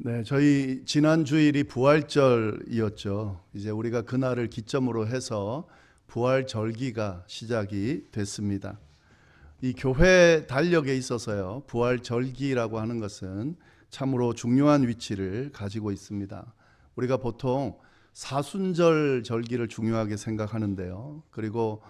네, 저희 지난 주일이 부활절이었죠. 이제 우리가 그날을 기점으로 해서 부활절기가 시작이 됐습니다. 이 교회 달력에 있어서요, 부활절기라고 하는 것은 참으로 중요한 위치를 가지고 있습니다. 우리가 보통 사순절 절기를 중요하게 생각하는데요. 그리고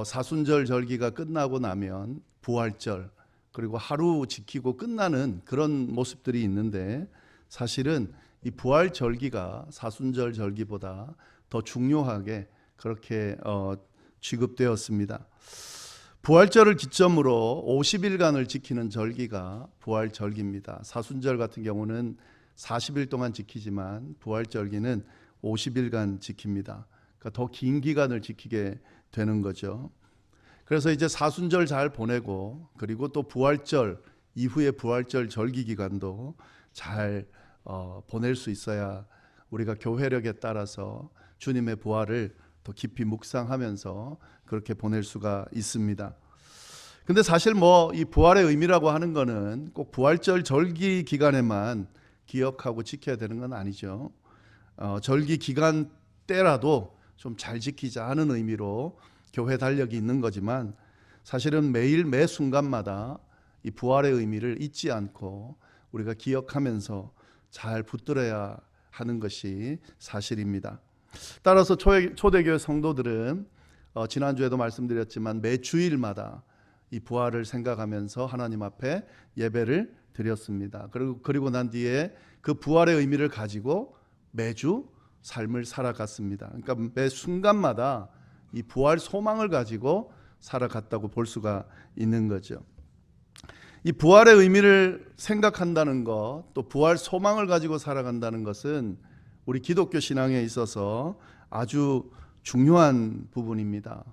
사순절 절기가 끝나고 나면 부활절, 그리고 하루 지키고 끝나는 그런 모습들이 있는데, 사실은 이 부활절기가 사순절 절기보다 더 중요하게 그렇게 취급되었습니다. 부활절을 기점으로 50일간을 지키는 절기가 부활절기입니다. 사순절 같은 경우는 40일 동안 지키지만 부활절기는 50일간 지킵니다. 그러니까 더 긴 기간을 지키게 되는 거죠. 그래서 이제 사순절 잘 보내고, 그리고 또 부활절 이후의 부활절 절기 기간도 잘 보낼 수 있어야 우리가 교회력에 따라서 주님의 부활을 더 깊이 묵상하면서 그렇게 보낼 수가 있습니다. 근데 사실 이 부활의 의미라고 하는 거는 꼭 부활절 절기 기간에만 기억하고 지켜야 되는 건 아니죠. 절기 기간 때라도 좀 잘 지키자 하는 의미로 교회 달력이 있는 거지만, 사실은 매일 매 순간마다 이 부활의 의미를 잊지 않고 우리가 기억하면서 잘 붙들어야 하는 것이 사실입니다. 따라서 초대교회 성도들은 지난주에도 말씀드렸지만 매 주일마다 이 부활을 생각하면서 하나님 앞에 예배를 드렸습니다. 그리고 난 뒤에 그 부활의 의미를 가지고 매주 삶을 살아갔습니다. 그러니까 매 순간마다 이 부활 소망을 가지고 살아갔다고 볼 수가 있는 거죠. 이 부활의 의미를 생각한다는 것, 또 부활 소망을 가지고 살아간다는 것은 우리 기독교 신앙에 있어서 아주 중요한 부분입니다.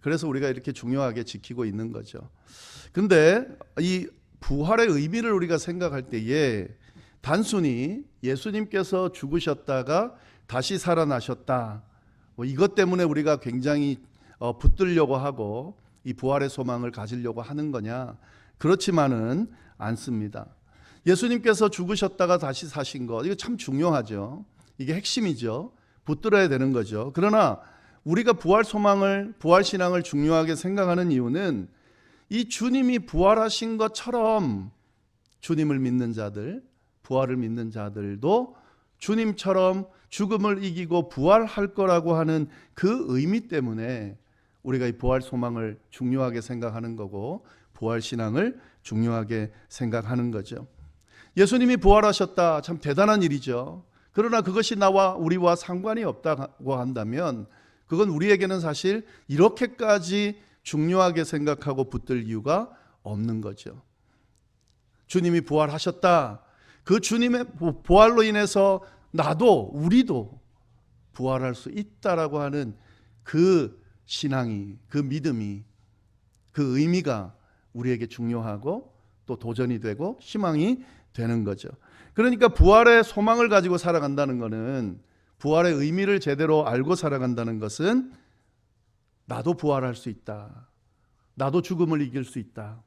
그래서 우리가 이렇게 중요하게 지키고 있는 거죠. 근데 이 부활의 의미를 우리가 생각할 때에 단순히 예수님께서 죽으셨다가 다시 살아나셨다, 이것 때문에 우리가 굉장히 붙들려고 하고 이 부활의 소망을 가지려고 하는 거냐? 그렇지만은 않습니다. 예수님께서 죽으셨다가 다시 사신 것, 이거 참 중요하죠. 이게 핵심이죠. 붙들어야 되는 거죠. 그러나 우리가 부활 소망을, 부활 신앙을 중요하게 생각하는 이유는 이 주님이 부활하신 것처럼 주님을 믿는 자들, 부활을 믿는 자들도 주님처럼 죽음을 이기고 부활할 거라고 하는 그 의미 때문에 우리가 이 부활 소망을 중요하게 생각하는 거고, 부활 신앙을 중요하게 생각하는 거죠. 예수님이 부활하셨다, 참 대단한 일이죠. 그러나 그것이 우리와 상관이 없다고 한다면 그건 우리에게는 사실 이렇게까지 중요하게 생각하고 붙들 이유가 없는 거죠. 주님이 부활하셨다, 그 주님의 부활로 인해서 우리도 부활할 수 있다라고 하는 그 신앙이, 그 믿음이, 그 의미가 우리에게 중요하고 또 도전이 되고 희망이 되는 거죠. 그러니까 부활의 소망을 가지고 살아간다는 것은, 부활의 의미를 제대로 알고 살아간다는 것은 나도 부활할 수 있다, 나도 죽음을 이길 수 있다,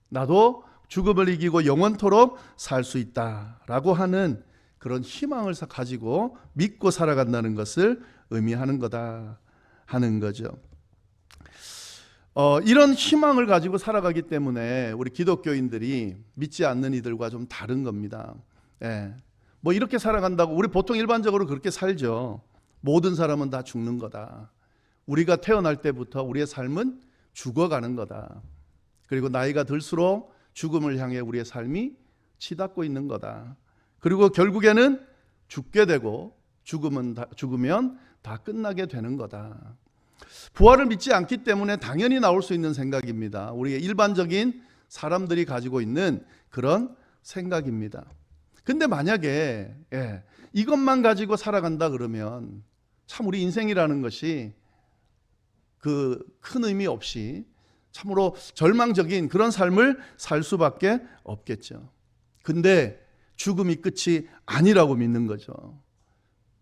나도 죽음을 이기고 영원토록 살 수 있다라고 하는 그런 희망을 가지고 믿고 살아간다는 것을 의미하는 거다 하는 거죠. 이런 희망을 가지고 살아가기 때문에 우리 기독교인들이 믿지 않는 이들과 좀 다른 겁니다. 이렇게 살아간다고, 우리 보통 일반적으로 그렇게 살죠. 모든 사람은 다 죽는 거다. 우리가 태어날 때부터 우리의 삶은 죽어가는 거다. 그리고 나이가 들수록 죽음을 향해 우리의 삶이 치닫고 있는 거다. 그리고 결국에는 죽게 되고 죽으면 다 끝나게 되는 거다. 부활을 믿지 않기 때문에 당연히 나올 수 있는 생각입니다. 우리의 일반적인 사람들이 가지고 있는 그런 생각입니다. 근데 만약에 이것만 가지고 살아간다 그러면 참 우리 인생이라는 것이 그 큰 의미 없이 참으로 절망적인 그런 삶을 살 수밖에 없겠죠. 근데 죽음이 끝이 아니라고 믿는 거죠.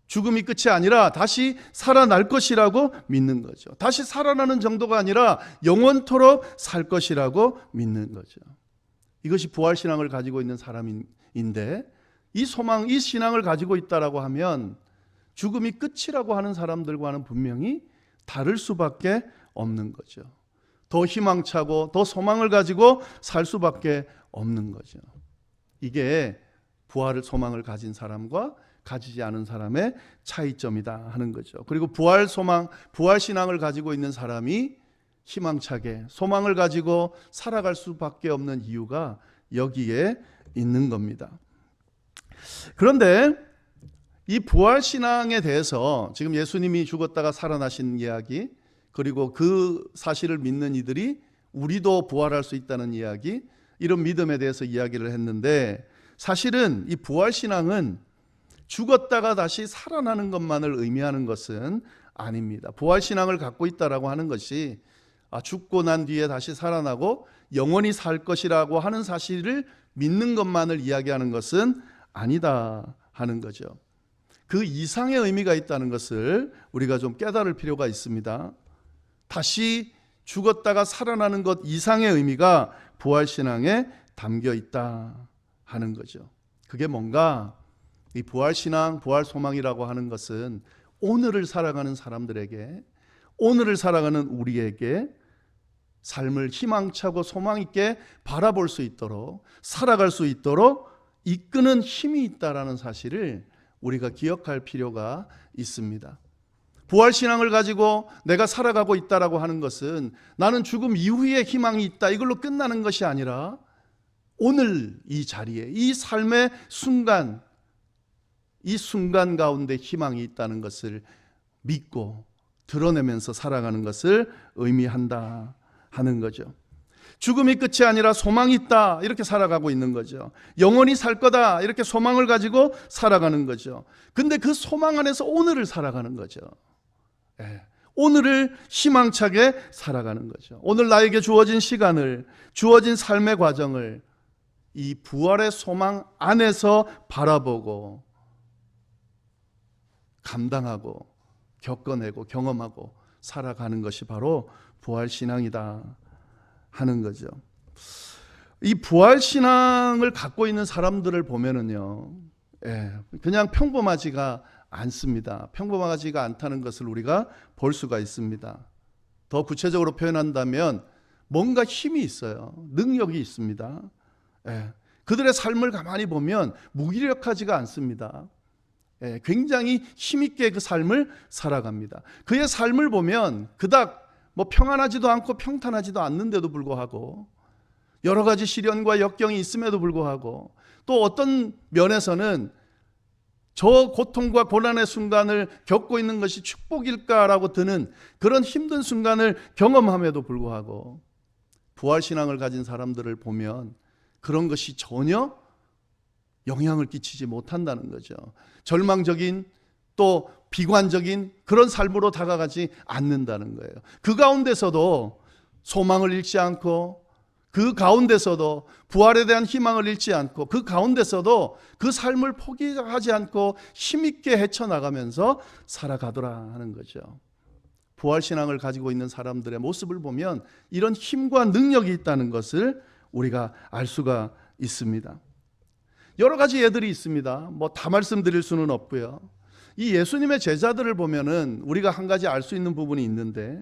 죽음이 끝이 아니라 다시 살아날 것이라고 믿는 거죠. 다시 살아나는 정도가 아니라 영원토록 살 것이라고 믿는 거죠. 이것이 부활신앙을 가지고 있는 사람인데, 이 소망, 이 신앙을 가지고 있다라고 하면 죽음이 끝이라고 하는 사람들과는 분명히 다를 수밖에 없는 거죠. 더 희망차고 더 소망을 가지고 살 수밖에 없는 거죠. 이게 부활을 소망을 가진 사람과 가지지 않은 사람의 차이점이다 하는 거죠. 그리고 부활 소망, 부활 신앙을 가지고 있는 사람이 희망차게 소망을 가지고 살아갈 수밖에 없는 이유가 여기에 있는 겁니다. 그런데 이 부활 신앙에 대해서 지금 예수님이 죽었다가 살아나신 이야기, 그리고 그 사실을 믿는 이들이 우리도 부활할 수 있다는 이야기, 이런 믿음에 대해서 이야기를 했는데, 사실은 이 부활 신앙은 죽었다가 다시 살아나는 것만을 의미하는 것은 아닙니다. 부활 신앙을 갖고 있다라고 하는 것이 죽고 난 뒤에 다시 살아나고 영원히 살 것이라고 하는 사실을 믿는 것만을 이야기하는 것은 아니다 하는 거죠. 그 이상의 의미가 있다는 것을 우리가 좀 깨달을 필요가 있습니다. 다시 죽었다가 살아나는 것 이상의 의미가 부활신앙에 담겨 있다 하는 거죠. 그게 뭔가, 이 부활신앙, 부활소망이라고 하는 것은 오늘을 살아가는 사람들에게, 오늘을 살아가는 우리에게 삶을 희망차고 소망 있게 바라볼 수 있도록, 살아갈 수 있도록 이끄는 힘이 있다라는 사실을 우리가 기억할 필요가 있습니다. 부활신앙을 가지고 내가 살아가고 있다라고 하는 것은 나는 죽음 이후에 희망이 있다, 이걸로 끝나는 것이 아니라 오늘 이 자리에, 이 삶의 순간, 이 순간 가운데 희망이 있다는 것을 믿고 드러내면서 살아가는 것을 의미한다 하는 거죠. 죽음이 끝이 아니라 소망이 있다, 이렇게 살아가고 있는 거죠. 영원히 살 거다, 이렇게 소망을 가지고 살아가는 거죠. 근데 그 소망 안에서 오늘을 살아가는 거죠. 오늘을 희망차게 살아가는 거죠. 오늘 나에게 주어진 시간을, 주어진 삶의 과정을 이 부활의 소망 안에서 바라보고 감당하고 겪어내고 경험하고 살아가는 것이 바로 부활신앙이다 하는 거죠. 이 부활신앙을 갖고 있는 사람들을 보면은요, 그냥 평범하지가 않습니다. 평범하지가 않다는 것을 우리가 볼 수가 있습니다. 더 구체적으로 표현한다면 뭔가 힘이 있어요. 능력이 있습니다. 그들의 삶을 가만히 보면 무기력하지가 않습니다. 굉장히 힘있게 그 삶을 살아갑니다. 그의 삶을 보면 그닥 평안하지도 않고 평탄하지도 않는데도 불구하고, 여러 가지 시련과 역경이 있음에도 불구하고, 또 어떤 면에서는 저 고통과 고난의 순간을 겪고 있는 것이 축복일까라고 드는 그런 힘든 순간을 경험함에도 불구하고 부활신앙을 가진 사람들을 보면 그런 것이 전혀 영향을 끼치지 못한다는 거죠. 절망적인, 또 비관적인 그런 삶으로 다가가지 않는다는 거예요. 그 가운데서도 소망을 잃지 않고, 그 가운데서도 부활에 대한 희망을 잃지 않고, 그 가운데서도 그 삶을 포기하지 않고 힘있게 헤쳐나가면서 살아가더라 하는 거죠. 부활신앙을 가지고 있는 사람들의 모습을 보면 이런 힘과 능력이 있다는 것을 우리가 알 수가 있습니다. 여러 가지 예들이 있습니다. 다 말씀드릴 수는 없고요. 이 예수님의 제자들을 보면은 우리가 한 가지 알 수 있는 부분이 있는데,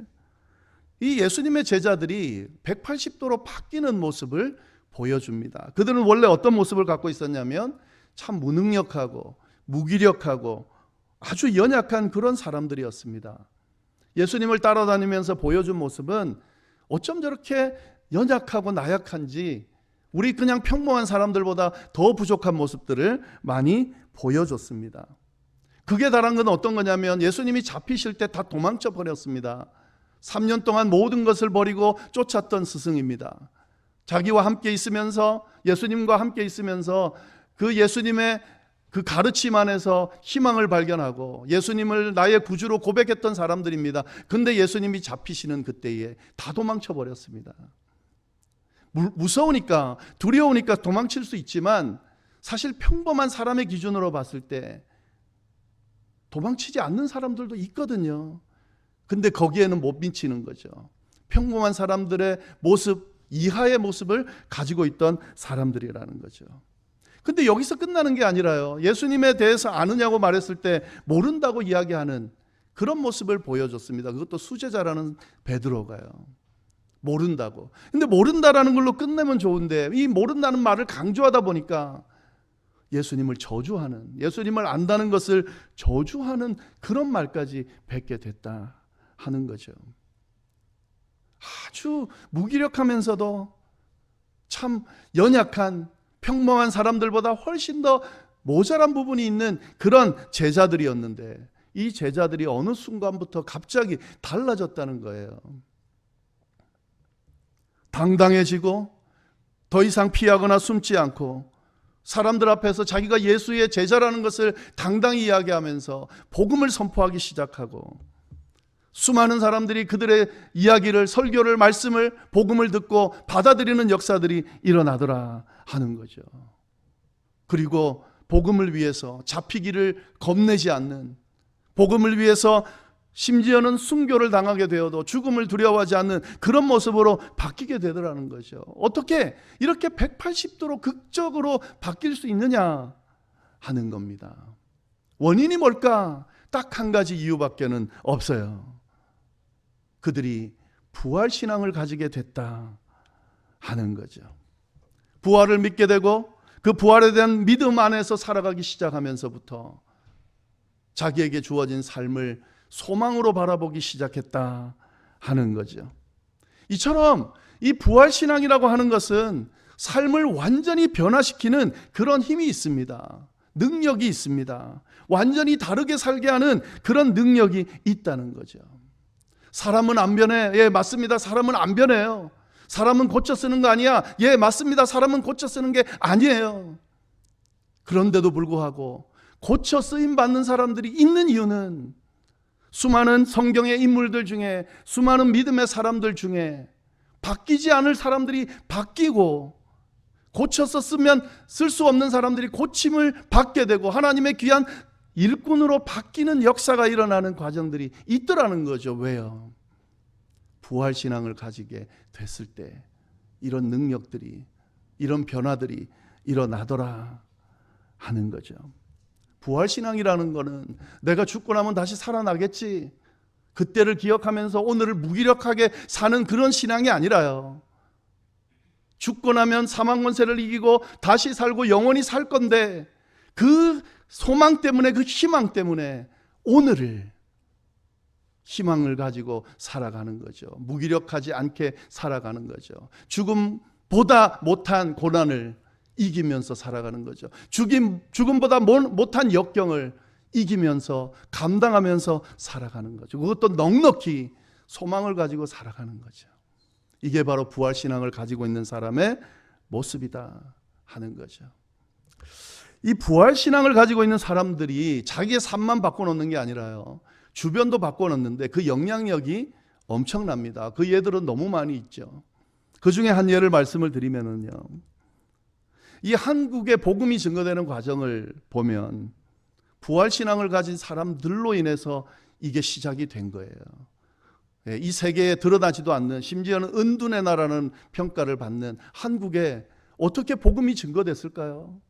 이 예수님의 제자들이 180도로 바뀌는 모습을 보여줍니다. 그들은 원래 어떤 모습을 갖고 있었냐면 참 무능력하고 무기력하고 아주 연약한 그런 사람들이었습니다. 예수님을 따라다니면서 보여준 모습은 어쩜 저렇게 연약하고 나약한지, 우리 그냥 평범한 사람들보다 더 부족한 모습들을 많이 보여줬습니다. 극에 달한 건 어떤 거냐면 예수님이 잡히실 때 다 도망쳐 버렸습니다. 3년 동안 모든 것을 버리고 쫓았던 스승입니다. 자기와 함께 있으면서, 예수님과 함께 있으면서 그 예수님의 그 가르침 안에서 희망을 발견하고 예수님을 나의 구주로 고백했던 사람들입니다. 근데 예수님이 잡히시는 그때에 다 도망쳐 버렸습니다. 무서우니까, 두려우니까 도망칠 수 있지만 사실 평범한 사람의 기준으로 봤을 때 도망치지 않는 사람들도 있거든요. 근데 거기에는 못 미치는 거죠. 평범한 사람들의 모습 이하의 모습을 가지고 있던 사람들이라는 거죠. 근데 여기서 끝나는 게 아니라요. 예수님에 대해서 아느냐고 말했을 때 모른다고 이야기하는 그런 모습을 보여줬습니다. 그것도 수제자라는 베드로가요. 모른다고. 근데 모른다라는 걸로 끝내면 좋은데 이 모른다는 말을 강조하다 보니까 예수님을 저주하는, 예수님을 안다는 것을 저주하는 그런 말까지 뱉게 됐다 하는 거죠. 아주 무기력하면서도 참 연약한 평범한 사람들보다 훨씬 더 모자란 부분이 있는 그런 제자들이었는데 이 제자들이 어느 순간부터 갑자기 달라졌다는 거예요. 당당해지고 더 이상 피하거나 숨지 않고 사람들 앞에서 자기가 예수의 제자라는 것을 당당히 이야기하면서 복음을 선포하기 시작하고 수많은 사람들이 그들의 이야기를, 설교를, 말씀을, 복음을 듣고 받아들이는 역사들이 일어나더라 하는 거죠. 그리고 복음을 위해서 잡히기를 겁내지 않는, 복음을 위해서 심지어는 순교를 당하게 되어도 죽음을 두려워하지 않는 그런 모습으로 바뀌게 되더라는 거죠. 어떻게 이렇게 180도로 극적으로 바뀔 수 있느냐 하는 겁니다. 원인이 뭘까? 딱 한 가지 이유밖에는 없어요. 그들이 부활신앙을 가지게 됐다 하는 거죠. 부활을 믿게 되고 그 부활에 대한 믿음 안에서 살아가기 시작하면서부터 자기에게 주어진 삶을 소망으로 바라보기 시작했다 하는 거죠. 이처럼 이 부활신앙이라고 하는 것은 삶을 완전히 변화시키는 그런 힘이 있습니다. 능력이 있습니다. 완전히 다르게 살게 하는 그런 능력이 있다는 거죠. 사람은 안 변해. 예, 맞습니다. 사람은 안 변해요. 사람은 고쳐 쓰는 거 아니야. 예, 맞습니다. 사람은 고쳐 쓰는 게 아니에요. 그런데도 불구하고 고쳐 쓰임 받는 사람들이 있는 이유는 수많은 성경의 인물들 중에, 수많은 믿음의 사람들 중에 바뀌지 않을 사람들이 바뀌고, 고쳐서 쓰면 쓸 수 없는 사람들이 고침을 받게 되고 하나님의 귀한 일꾼으로 바뀌는 역사가 일어나는 과정들이 있더라는 거죠. 왜요? 부활신앙을 가지게 됐을 때 이런 능력들이, 이런 변화들이 일어나더라 하는 거죠. 부활신앙이라는 거는 내가 죽고 나면 다시 살아나겠지, 그때를 기억하면서 오늘을 무기력하게 사는 그런 신앙이 아니라요. 죽고 나면 사망 권세를 이기고 다시 살고 영원히 살 건데 그 소망 때문에, 그 희망 때문에 오늘을 희망을 가지고 살아가는 거죠. 무기력하지 않게 살아가는 거죠. 죽음보다 못한 고난을 이기면서 살아가는 거죠. 죽음보다 못한 역경을 이기면서 감당하면서 살아가는 거죠. 그것도 넉넉히 소망을 가지고 살아가는 거죠. 이게 바로 부활신앙을 가지고 있는 사람의 모습이다 하는 거죠. 이 부활신앙을 가지고 있는 사람들이 자기의 삶만 바꿔놓는 게 아니라요, 주변도 바꿔놓는데 그 영향력이 엄청납니다. 그 예들은 너무 많이 있죠. 그 중에 한 예를 말씀을 드리면은요, 이 한국의 복음이 증거되는 과정을 보면 부활신앙을 가진 사람들로 인해서 이게 시작이 된 거예요. 이 세계에 드러나지도 않는, 심지어는 은둔의 나라는 평가를 받는 한국에 어떻게 복음이 증거됐을까요?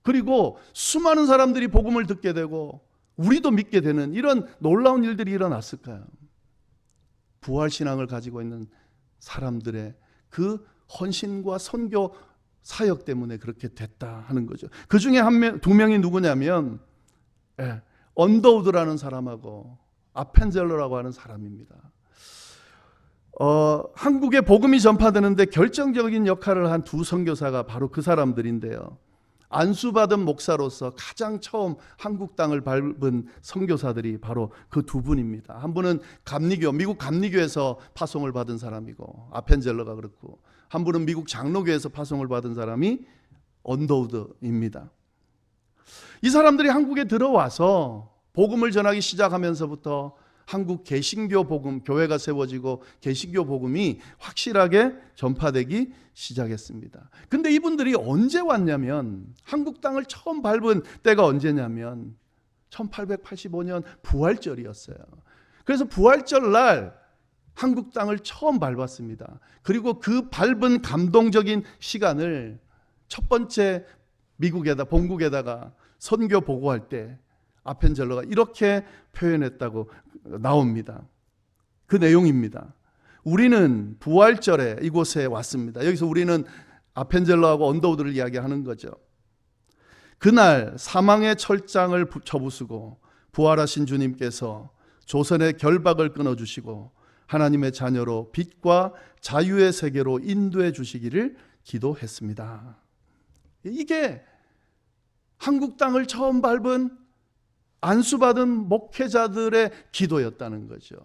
그리고 수많은 사람들이 복음을 듣게 되고 우리도 믿게 되는 이런 놀라운 일들이 일어났을까요? 부활신앙을 가지고 있는 사람들의 그 헌신과 선교 사역 때문에 그렇게 됐다 하는 거죠. 그 중에 두 명이 누구냐면 언더우드라는 사람하고 아펜젤러라고 하는 사람입니다. 한국에 복음이 전파되는데 결정적인 역할을 한 두 선교사가 바로 그 사람들인데요. 안수받은 목사로서 가장 처음 한국 땅을 밟은 선교사들이 바로 그 두 분입니다. 한 분은 감리교, 미국 감리교에서 파송을 받은 사람이고 아펜젤러가 그렇고, 한 분은 미국 장로교에서 파송을 받은 사람이 언더우드입니다. 이 사람들이 한국에 들어와서 복음을 전하기 시작하면서부터 한국 개신교 복음, 교회가 세워지고 개신교 복음이 확실하게 전파되기 시작했습니다. 근데 이분들이 언제 왔냐면, 한국 땅을 처음 밟은 때가 언제냐면 1885년 부활절이었어요. 그래서 부활절 날 한국 땅을 처음 밟았습니다. 그리고 그 밟은 감동적인 시간을 첫 번째 본국에다가 선교 보고할 때 아펜젤러가 이렇게 표현했다고 나옵니다. 그 내용입니다. 우리는 부활절에 이곳에 왔습니다. 여기서 우리는 아펜젤러하고 언더우드를 이야기하는 거죠. 그날 사망의 철장을 쳐부수고 부활하신 주님께서 조선의 결박을 끊어주시고 하나님의 자녀로 빛과 자유의 세계로 인도해 주시기를 기도했습니다. 이게 한국 땅을 처음 밟은 안수받은 목회자들의 기도였다는 거죠.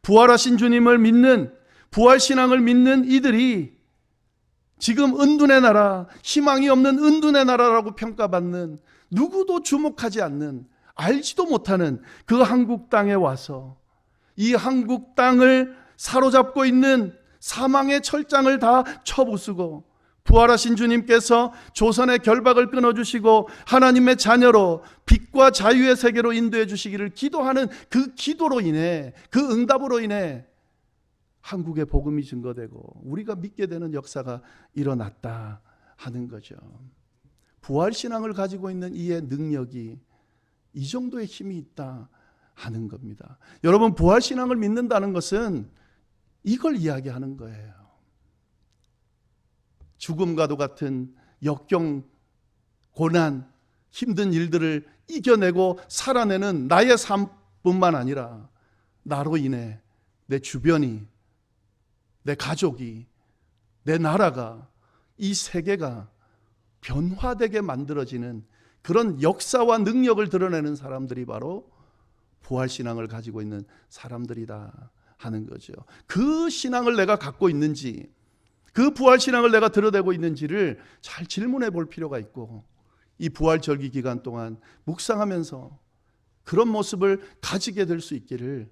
부활하신 주님을 믿는, 부활신앙을 믿는 이들이 지금 은둔의 나라, 희망이 없는 은둔의 나라라고 평가받는, 누구도 주목하지 않는, 알지도 못하는 그 한국 땅에 와서 이 한국 땅을 사로잡고 있는 사망의 철장을 다 쳐부수고 부활하신 주님께서 조선의 결박을 끊어주시고 하나님의 자녀로 빛과 자유의 세계로 인도해 주시기를 기도하는 그 기도로 인해, 그 응답으로 인해 한국의 복음이 증거되고 우리가 믿게 되는 역사가 일어났다 하는 거죠. 부활신앙을 가지고 있는 이의 능력이 이 정도의 힘이 있다 하는 겁니다. 여러분, 부활신앙을 믿는다는 것은 이걸 이야기하는 거예요. 죽음과도 같은 역경, 고난, 힘든 일들을 이겨내고 살아내는 나의 삶뿐만 아니라 나로 인해 내 주변이, 내 가족이, 내 나라가, 이 세계가 변화되게 만들어지는 그런 역사와 능력을 드러내는 사람들이 바로 부활신앙을 가지고 있는 사람들이다 하는 거죠. 그 신앙을 내가 갖고 있는지, 그 부활신앙을 내가 드러내고 있는지를 잘 질문해 볼 필요가 있고, 이 부활절기 기간 동안 묵상하면서 그런 모습을 가지게 될 수 있기를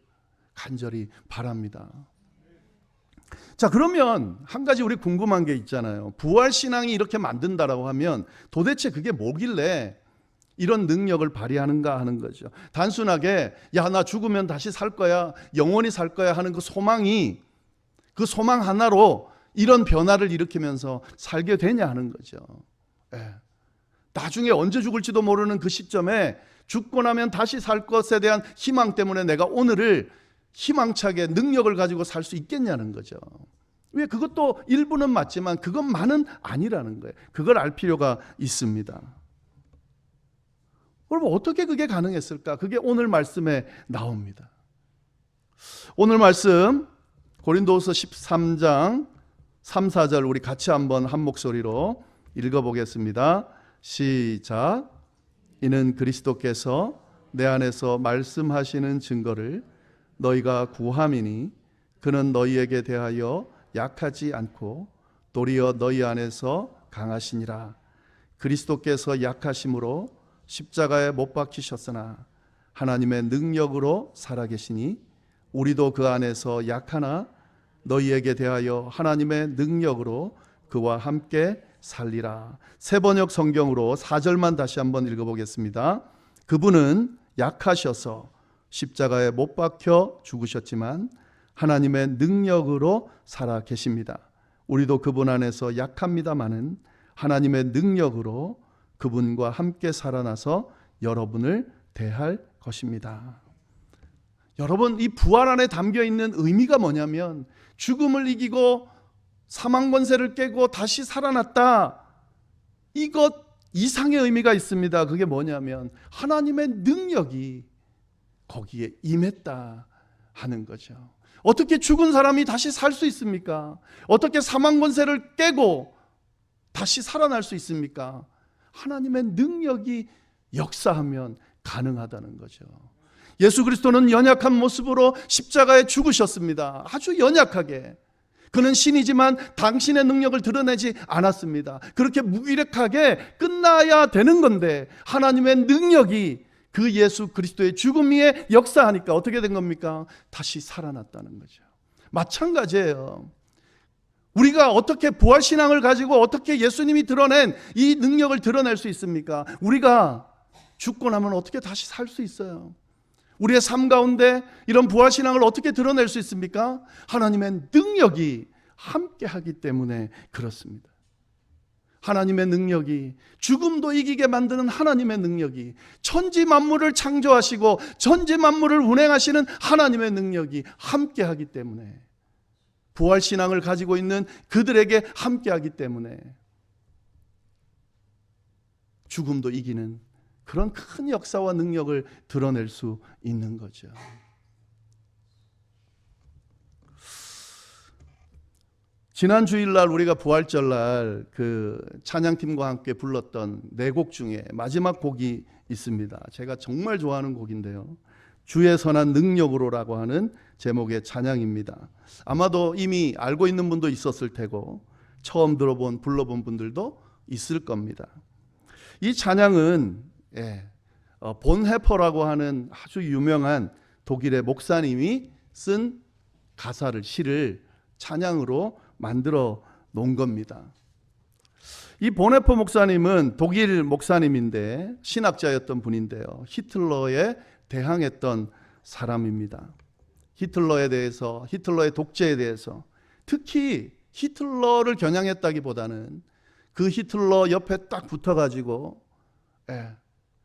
간절히 바랍니다. 자, 그러면 한 가지 우리 궁금한 게 있잖아요. 부활신앙이 이렇게 만든다라고 하면 도대체 그게 뭐길래 이런 능력을 발휘하는가 하는 거죠. 단순하게 야, 나 죽으면 다시 살 거야, 영원히 살 거야 하는 그 소망이, 그 소망 하나로 이런 변화를 일으키면서 살게 되냐 하는 거죠. 나중에 언제 죽을지도 모르는 그 시점에 죽고 나면 다시 살 것에 대한 희망 때문에 내가 오늘을 희망차게 능력을 가지고 살 수 있겠냐는 거죠. 왜? 그것도 일부는 맞지만 그것만은 아니라는 거예요. 그걸 알 필요가 있습니다. 그럼 어떻게 그게 가능했을까? 그게 오늘 말씀에 나옵니다. 오늘 말씀 고린도후서 13장 3, 4절 우리 같이 한번 한 목소리로 읽어보겠습니다. 시작. 이는 그리스도께서 내 안에서 말씀하시는 증거를 너희가 구함이니 그는 너희에게 대하여 약하지 않고 도리어 너희 안에서 강하시니라. 그리스도께서 약하심으로 십자가에 못 박히셨으나 하나님의 능력으로 살아계시니 우리도 그 안에서 약하나 너희에게 대하여 하나님의 능력으로 그와 함께 살리라. 세번역 성경으로 4절만 다시 한번 읽어보겠습니다. 그분은 약하셔서 십자가에 못 박혀 죽으셨지만 하나님의 능력으로 살아 계십니다. 우리도 그분 안에서 약합니다마는 하나님의 능력으로 그분과 함께 살아나서 여러분을 대할 것입니다. 여러분, 이 부활 안에 담겨 있는 의미가 뭐냐면 죽음을 이기고 사망 권세를 깨고 다시 살아났다. 이것 이상의 의미가 있습니다. 그게 뭐냐면 하나님의 능력이 거기에 임했다 하는 거죠. 어떻게 죽은 사람이 다시 살 수 있습니까? 어떻게 사망 권세를 깨고 다시 살아날 수 있습니까? 하나님의 능력이 역사하면 가능하다는 거죠. 예수 그리스도는 연약한 모습으로 십자가에 죽으셨습니다. 아주 연약하게. 그는 신이지만 당신의 능력을 드러내지 않았습니다. 그렇게 무기력하게 끝나야 되는 건데 하나님의 능력이 그 예수 그리스도의 죽음 위에 역사하니까 어떻게 된 겁니까? 다시 살아났다는 거죠. 마찬가지예요. 우리가 어떻게 부활신앙을 가지고 어떻게 예수님이 드러낸 이 능력을 드러낼 수 있습니까? 우리가 죽고 나면 어떻게 다시 살 수 있어요? 우리의 삶 가운데 이런 부활신앙을 어떻게 드러낼 수 있습니까? 하나님의 능력이 함께 하기 때문에 그렇습니다. 하나님의 능력이, 죽음도 이기게 만드는 하나님의 능력이, 천지 만물을 창조하시고 천지 만물을 운행하시는 하나님의 능력이 함께하기 때문에, 부활신앙을 가지고 있는 그들에게 함께하기 때문에 죽음도 이기는 그런 큰 역사와 능력을 드러낼 수 있는 거죠. 지난 주일날 우리가 부활절날 그 찬양팀과 함께 불렀던 네 곡 중에 마지막 곡이 있습니다. 제가 정말 좋아하는 곡인데요, 주의 선한 능력으로라고 하는 제목의 찬양입니다. 아마도 이미 알고 있는 분도 있었을 테고 처음 들어본, 불러본 분들도 있을 겁니다. 이 찬양은 본헤퍼라고 하는 아주 유명한 독일의 목사님이 쓴 가사를, 시를 찬양으로 만들어 놓은 겁니다. 이 본헤퍼 목사님은 독일 목사님인데 신학자였던 분인데요, 히틀러에 대항했던 사람입니다. 히틀러에 대해서, 히틀러의 독재에 대해서, 특히 히틀러를 겨냥했다기보다는 그 히틀러 옆에 딱 붙어가지고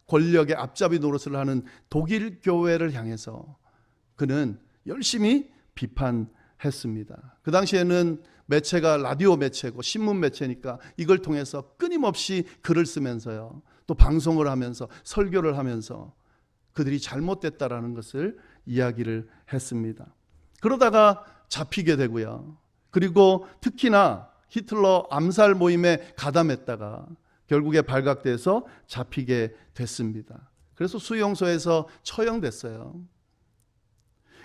권력의 앞잡이 노릇을 하는 독일 교회를 향해서 그는 열심히 비판했습니다. 그 당시에는 매체가 라디오 매체고 신문 매체니까 이걸 통해서 끊임없이 글을 쓰면서요, 또 방송을 하면서 설교를 하면서 그들이 잘못됐다라는 것을 이야기를 했습니다. 그러다가 잡히게 되고요, 그리고 특히나 히틀러 암살 모임에 가담했다가 결국에 발각돼서 잡히게 됐습니다. 그래서 수용소에서 처형됐어요.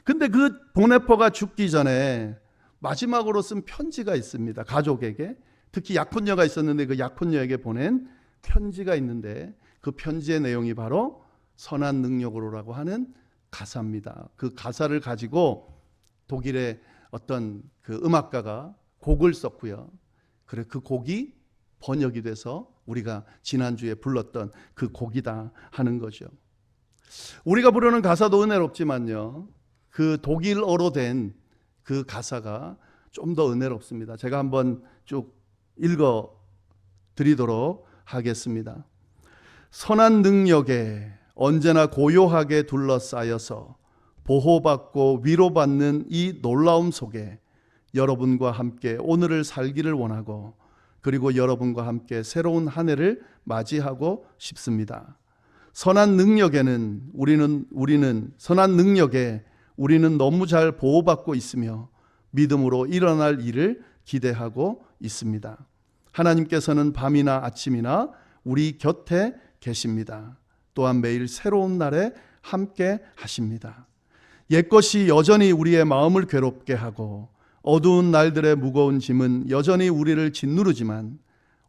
근데 그 본헤퍼가 죽기 전에 마지막으로 쓴 편지가 있습니다. 가족에게, 특히 약혼녀가 있었는데 그 약혼녀에게 보낸 편지가 있는데 그 편지의 내용이 바로 선한 능력으로라고 하는 가사입니다. 그 가사를 가지고 독일의 어떤 그 음악가가 곡을 썼고요, 그래 그 곡이 번역이 돼서 우리가 지난주에 불렀던 그 곡이다 하는 거죠. 우리가 부르는 가사도 은혜롭지만요, 그 독일어로 된 그 가사가 좀 더 은혜롭습니다. 제가 한번 쭉 읽어 드리도록 하겠습니다. 선한 능력에 언제나 고요하게 둘러싸여서 보호받고 위로받는 이 놀라움 속에 여러분과 함께 오늘을 살기를 원하고, 그리고 여러분과 함께 새로운 한 해를 맞이하고 싶습니다. 선한 능력에는 우리는 너무 잘 보호받고 있으며 믿음으로 일어날 일을 기대하고 있습니다. 하나님께서는 밤이나 아침이나 우리 곁에 계십니다. 또한 매일 새로운 날에 함께 하십니다. 옛것이 여전히 우리의 마음을 괴롭게 하고 어두운 날들의 무거운 짐은 여전히 우리를 짓누르지만,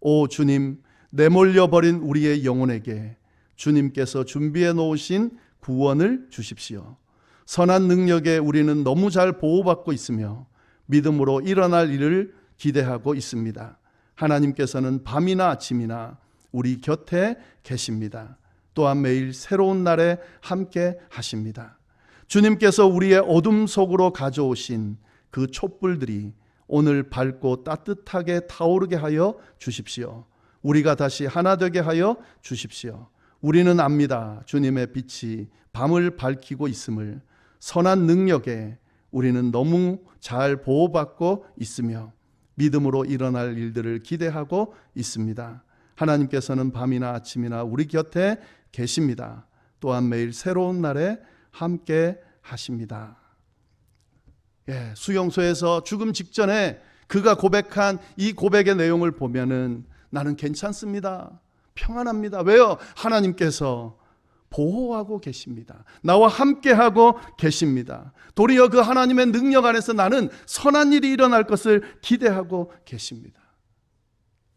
오 주님, 내몰려 버린 우리의 영혼에게 주님께서 준비해 놓으신 구원을 주십시오. 선한 능력에 우리는 너무 잘 보호받고 있으며 믿음으로 일어날 일을 기대하고 있습니다. 하나님께서는 밤이나 아침이나 우리 곁에 계십니다. 또한 매일 새로운 날에 함께 하십니다. 주님께서 우리의 어둠 속으로 가져오신 그 촛불들이 오늘 밝고 따뜻하게 타오르게 하여 주십시오. 우리가 다시 하나 되게 하여 주십시오. 우리는 압니다. 주님의 빛이 밤을 밝히고 있음을. 선한 능력에 우리는 너무 잘 보호받고 있으며 믿음으로 일어날 일들을 기대하고 있습니다. 하나님께서는 밤이나 아침이나 우리 곁에 계십니다. 또한 매일 새로운 날에 함께 하십니다. 수용소에서 죽음 직전에 그가 고백한 이 고백의 내용을 보면은 나는 괜찮습니다. 평안합니다. 왜요? 하나님께서 보호하고 계십니다. 나와 함께하고 계십니다. 도리어 그 하나님의 능력 안에서 나는 선한 일이 일어날 것을 기대하고 계십니다.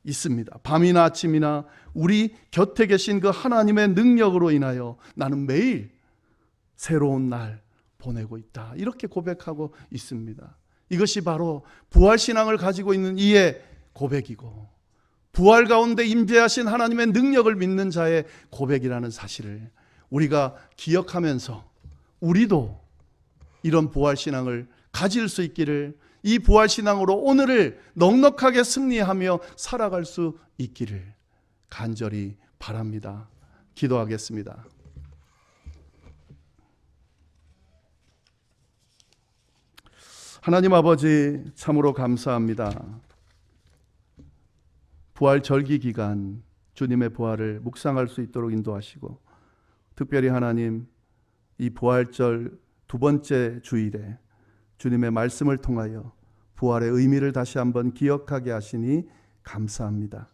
있습니다. 밤이나 아침이나 우리 곁에 계신 그 하나님의 능력으로 인하여 나는 매일 새로운 날 보내고 있다. 이렇게 고백하고 있습니다. 이것이 바로 부활신앙을 가지고 있는 이의 고백이고, 부활 가운데 임재하신 하나님의 능력을 믿는 자의 고백이라는 사실을 우리가 기억하면서 우리도 이런 부활신앙을 가질 수 있기를 이 부활신앙으로 오늘을 넉넉하게 승리하며 살아갈 수 있기를 간절히 바랍니다. 기도하겠습니다. 하나님 아버지, 참으로 감사합니다. 부활 절기 기간 주님의 부활을 묵상할 수 있도록 인도하시고, 특별히 하나님, 이 부활절 두 번째 주일에 주님의 말씀을 통하여 부활의 의미를 다시 한번 기억하게 하시니 감사합니다.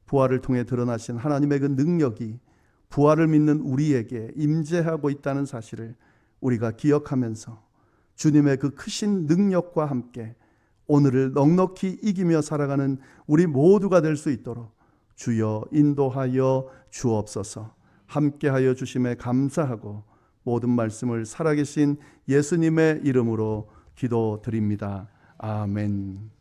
부활을 통해 드러나신 하나님의 그 능력이 부활을 믿는 우리에게 임재하고 있다는 사실을 우리가 기억하면서 주님의 그 크신 능력과 함께 오늘을 넉넉히 이기며 살아가는 우리 모두가 될 수 있도록 주여 인도하여 주옵소서. 함께하여 주심에 감사하고 모든 말씀을 살아계신 예수님의 이름으로 기도드립니다. 아멘.